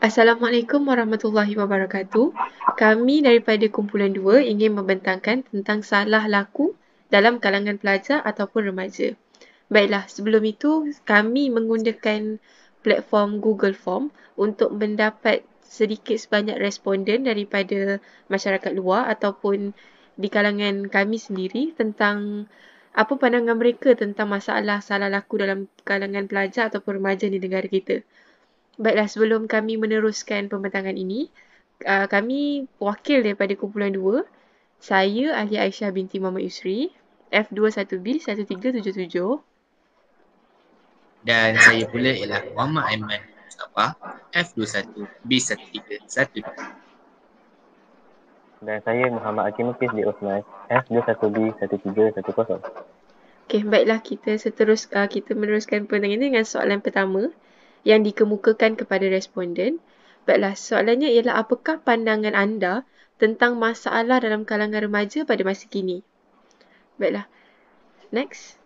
Assalamualaikum warahmatullahi wabarakatuh. Kami daripada kumpulan 2 ingin membentangkan tentang salah laku dalam kalangan pelajar ataupun remaja. Baiklah, sebelum itu kami menggunakan platform Google Form untuk mendapat sedikit sebanyak responden daripada masyarakat luar ataupun di kalangan kami sendiri tentang apa pandangan mereka tentang masalah salah laku dalam kalangan pelajar ataupun remaja di negara kita. Baiklah, sebelum kami meneruskan pembentangan ini, kami wakil daripada kumpulan 2. Saya Ahli Aisyah binti Muhammad Yusri, F21B1377. Dan saya pula ialah Muhammad Aiman Mustafa F21B1312. Dan saya Muhammad Hakim Mukis di Osman F21B1310. Okey, baiklah kita meneruskan pembentangan ini dengan soalan pertama yang dikemukakan kepada responden. Baiklah, soalannya ialah apakah pandangan anda tentang masalah dalam kalangan remaja pada masa kini? Baiklah, next.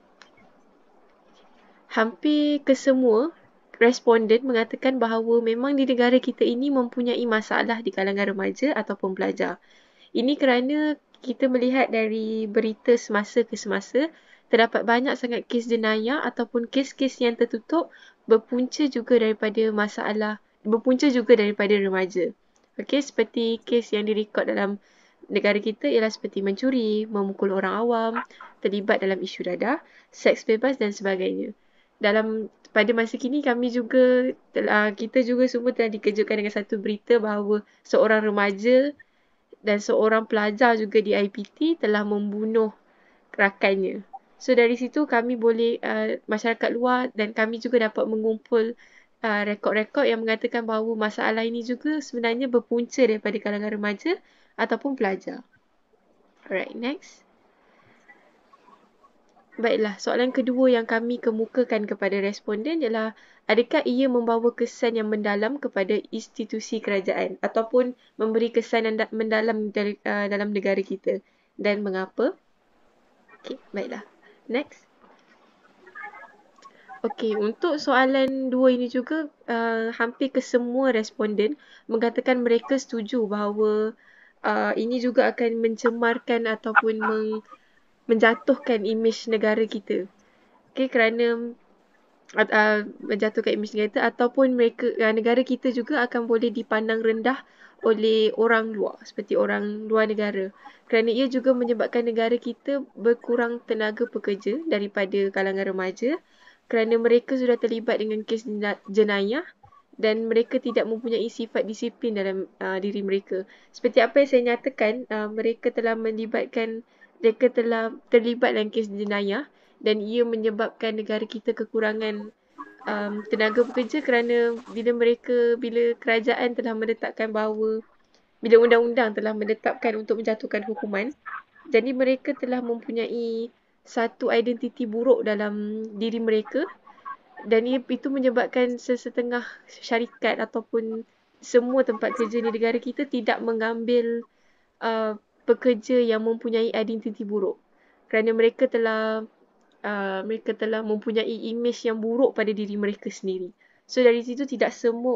Hampir kesemua responden mengatakan bahawa memang di negara kita ini mempunyai masalah di kalangan remaja ataupun pelajar. Ini kerana kita melihat dari berita semasa ke semasa, terdapat banyak sangat kes jenayah ataupun kes-kes yang tertutup berpunca juga daripada remaja. Okey, seperti kes yang direkod dalam negara kita ialah seperti mencuri, memukul orang awam, terlibat dalam isu dadah, seks bebas dan sebagainya. Pada masa kini kita juga semua telah dikejutkan dengan satu berita bahawa seorang remaja dan seorang pelajar juga di IPT telah membunuh rakannya. So dari situ masyarakat luar dan kami juga dapat mengumpul rekod-rekod yang mengatakan bahawa masalah ini juga sebenarnya berpunca daripada kalangan remaja ataupun pelajar. Alright, next. Baiklah, soalan kedua yang kami kemukakan kepada responden ialah adakah ia membawa kesan yang mendalam kepada institusi kerajaan ataupun memberi kesan yang mendalam dalam negara kita dan mengapa? Okey, baiklah. Next. Okey, untuk soalan dua ini juga hampir kesemua responden mengatakan mereka setuju bahawa ini juga akan mencemarkan ataupun menjatuhkan imej negara kita. Okey, kerana menjatuhkan imej negara kita ataupun negara kita juga akan boleh dipandang rendah oleh orang luar seperti orang luar negara kerana ia juga menyebabkan negara kita berkurang tenaga pekerja daripada kalangan remaja kerana mereka sudah terlibat dengan kes jenayah dan mereka tidak mempunyai sifat disiplin dalam diri mereka. Seperti apa yang saya nyatakan, mereka telah terlibat dalam kes jenayah dan ia menyebabkan negara kita kekurangan tenaga pekerja kerana bila kerajaan telah menetapkan bahawa bila undang-undang telah menetapkan untuk menjatuhkan hukuman, jadi mereka telah mempunyai satu identiti buruk dalam diri mereka dan itu menyebabkan sesetengah syarikat ataupun semua tempat kerja di negara kita tidak mengambil pekerja yang mempunyai identiti buruk kerana mereka telah mempunyai imej yang buruk pada diri mereka sendiri. So dari situ tidak semua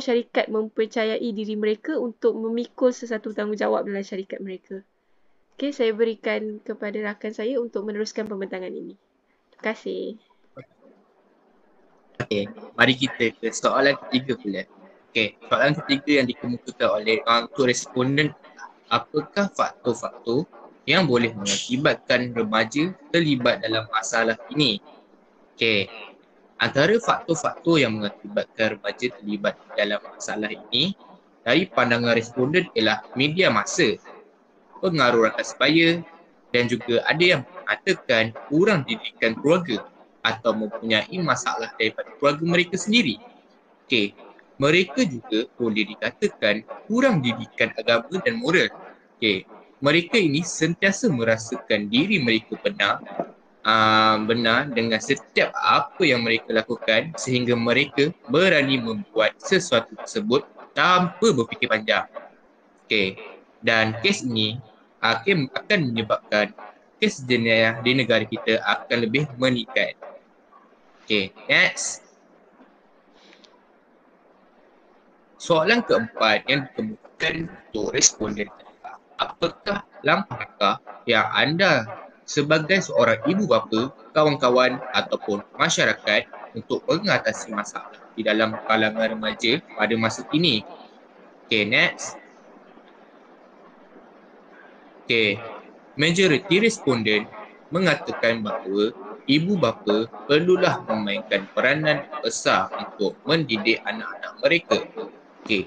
syarikat mempercayai diri mereka untuk memikul sesuatu tanggungjawab dalam syarikat mereka. Okey, saya berikan kepada rakan saya untuk meneruskan pembentangan ini. Terima kasih. Okey, mari kita ke soalan ketiga pula. Okey, soalan ketiga yang dikemukakan oleh tu responden, apakah faktor-faktor yang boleh mengakibatkan remaja terlibat dalam masalah ini? Okey, antara faktor-faktor yang mengakibatkan remaja terlibat dalam masalah ini dari pandangan responden ialah media massa, pengaruh rakan sebaya dan juga ada yang mengatakan kurang didikan keluarga atau mempunyai masalah daripada keluarga mereka sendiri. Okey, mereka juga boleh dikatakan kurang didikan agama dan moral. Okey, mereka ini sentiasa merasakan diri mereka benar dengan setiap apa yang mereka lakukan sehingga mereka berani membuat sesuatu tersebut tanpa berfikir panjang. Okey, dan kes ini akan menyebabkan kes jenayah di negara kita akan lebih meningkat. Okey, next. Soalan keempat yang dikemukakan untuk responden adalah, apakah langkah yang anda sebagai seorang ibu bapa, kawan-kawan ataupun masyarakat untuk mengatasi masalah di dalam kalangan remaja pada masa kini? Okay, next. Okay, majoriti responden mengatakan bahawa ibu bapa perlulah memainkan peranan besar untuk mendidik anak-anak mereka. Okay,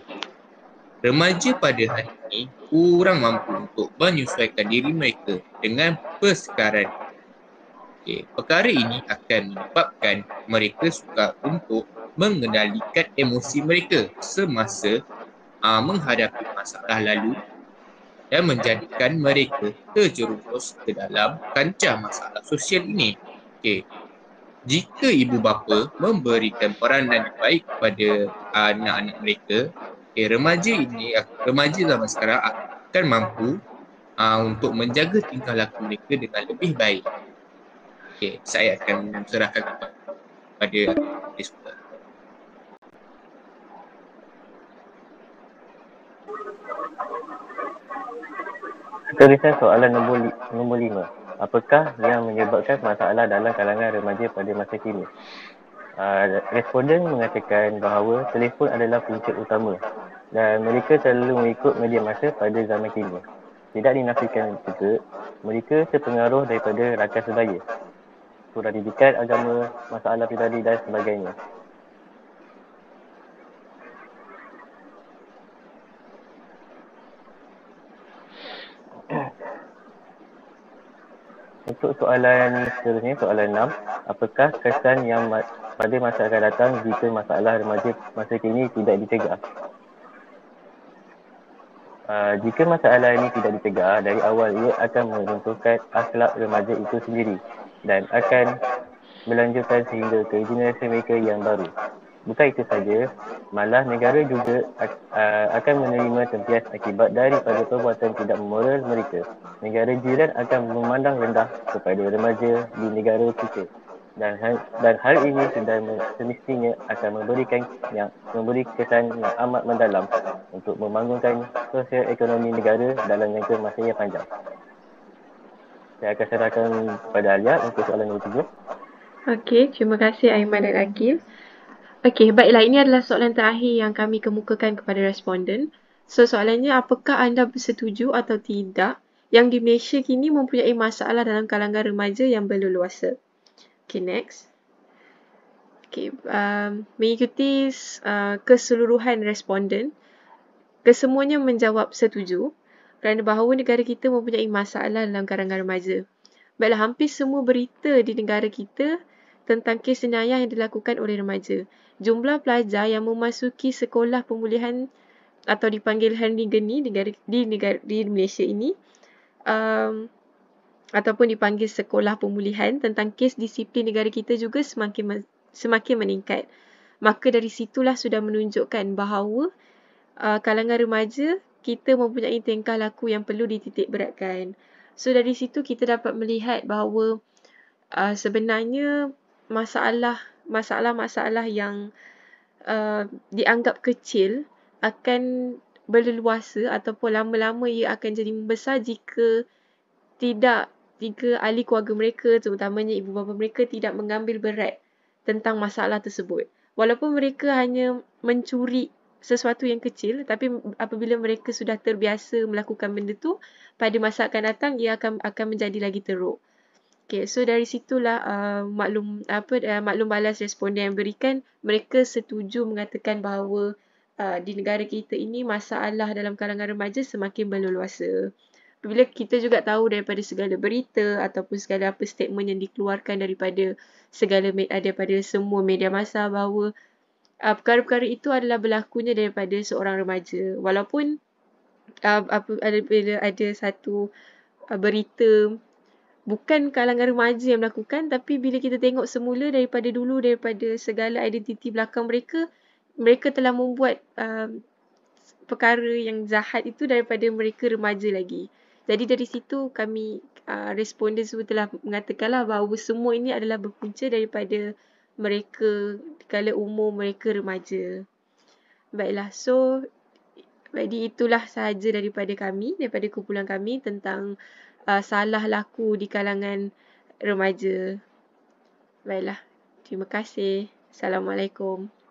remaja pada hari ini kurang mampu untuk menyesuaikan diri mereka dengan persekaren. Okay, perkara ini akan menyebabkan mereka sukar untuk mengendalikan emosi mereka semasa menghadapi masalah lalu dan menjadikan mereka terjerumus ke dalam kancah masalah sosial ini. Okay. Jika ibu bapa memberikan peranan yang baik kepada anak-anak mereka, remaja zaman sekarang akan mampu untuk menjaga tingkah laku mereka dengan lebih baik. Okay, saya akan serahkan kepada diskutor. Tulisan soalan nombor 5. Apakah yang menyebabkan masalah dalam kalangan remaja pada masa kini? Responden mengatakan bahawa telefon adalah punca utama dan mereka selalu mengikut media masa pada zaman kini. Tidak dinafikan juga, mereka terpengaruh daripada rakan sebaya, kurang didikan agama, masalah pribadi dan sebagainya. Untuk soalan seterusnya, soalan 6. Apakah kesan yang pada masa akan datang jika masalah remaja masa kini tidak dicegah? Jika masalah ini tidak dicegah dari awal, ia akan meruntuhkan akhlak remaja itu sendiri dan akan melanjutkan sehingga ke generasi mereka yang baru. Bukan itu saja, malah negara juga akan menerima tempias akibat daripada perbuatan tidak moral mereka. Negara jiran akan memandang rendah kepada remaja di negara kita. Dan hal ini sudah semestinya akan memberi kesan yang amat mendalam untuk membangunkan sosial ekonomi negara dalam jangka masa yang panjang. Saya akan serahkan kepada Alia untuk soalan nombor 3. Okey, terima kasih Aiman dan Akil. Okey, baiklah, ini adalah soalan terakhir yang kami kemukakan kepada responden. So, soalannya, apakah anda bersetuju atau tidak yang di Malaysia kini mempunyai masalah dalam kalangan remaja yang berleluasa? Okay, next. Okay, mengikuti keseluruhan responden, kesemuanya menjawab setuju kerana bahawa negara kita mempunyai masalah dalam kalangan remaja. Baiklah, hampir semua berita di negara kita tentang kes jenayah yang dilakukan oleh remaja. Jumlah pelajar yang memasuki sekolah pemulihan atau dipanggil Henry Geni di Malaysia ini ataupun dipanggil sekolah pemulihan tentang kes disiplin negara kita juga semakin meningkat. Maka dari situlah sudah menunjukkan bahawa kalangan remaja kita mempunyai tingkah laku yang perlu dititik beratkan. So dari situ kita dapat melihat bahawa sebenarnya masalah-masalah yang dianggap kecil akan berleluasa ataupun lama-lama ia akan jadi membesar jika ahli keluarga mereka, terutamanya ibu bapa mereka, tidak mengambil berat tentang masalah tersebut. Walaupun mereka hanya mencuri sesuatu yang kecil, tapi apabila mereka sudah terbiasa melakukan benda tu, pada masa akan datang ia akan menjadi lagi teruk. Okay, so dari situlah maklum balas responden yang berikan, mereka setuju mengatakan bahawa di negara kita ini masalah dalam kalangan remaja semakin berleluasa. Apabila kita juga tahu daripada segala berita ataupun segala apa statement yang dikeluarkan daripada semua media massa bahawa perkara-perkara itu adalah berlakunya daripada seorang remaja. Walaupun apabila ada satu berita bukan kalangan remaja yang melakukan, tapi bila kita tengok semula daripada segala identiti belakang mereka telah membuat perkara yang jahat itu daripada mereka remaja lagi. Jadi dari situ kami responden semua telah mengatakanlah bahawa semua ini adalah berpunca daripada mereka kala umur mereka remaja. Baiklah, so jadi itulah sahaja daripada kumpulan kami tentang salah laku di kalangan remaja. Baiklah, terima kasih. Assalamualaikum.